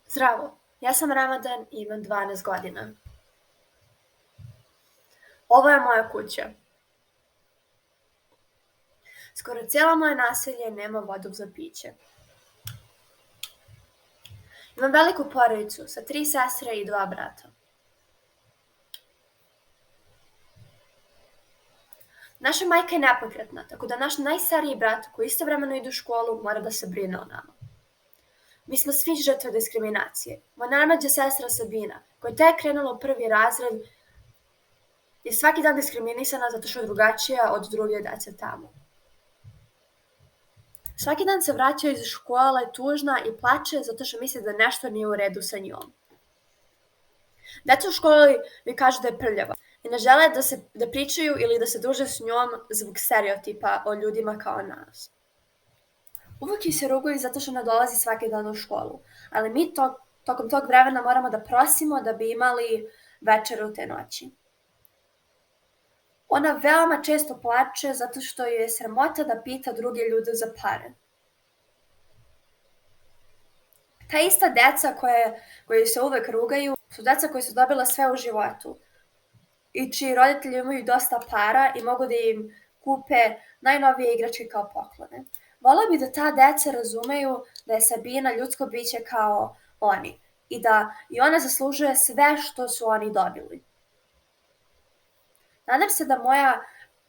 Zdravo, ja sam Ramadan i imam 12 godina. Ovo je moja kuća. Skoro cijelo moje naselje nema vodu za piće. Imam veliku porodicu sa 3 sestre i 2 brata. Naša majka je nepokretna, tako da naš najstariji brat, koji istovremeno ide u školu, mora da se brine o nama. Mi smo svi žrtve diskriminacije. Moja najmlađa sestra Sabina, koja je tek krenula u 1. razred, je svaki dan diskriminisana zato što je drugačija od druge dece tamo. Svaki dan se vraća iz škole tužna i plače zato što misli da nešto nije u redu sa njom. Deca u školi mi kažu da je prljava i ne žele da pričaju ili da se druže s njom zbog stereotipa o ljudima kao nas. Uvijek joj se rugaju zato što ne dolazi svaki dan u školu, ali mi tokom tog vremena moramo da prosimo da bi imali večeru te noći. Ona veoma često plače zato što joj je sramota da pita druge ljude za pare. Ta ista deca koje se uvek rugaju su deca koje su dobila sve u životu i čiji roditelji imaju dosta para i mogu da im kupe najnovije igračke kao poklone. Volela bih da ta deca razumeju da je Sabina ljudsko biće kao oni i da i ona zaslužuje sve što su oni dobili. Nadam se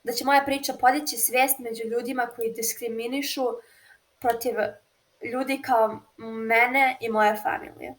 da će moja priča podići svijest među ljudima koji diskriminišu protiv ljudi kao mene i moje familije.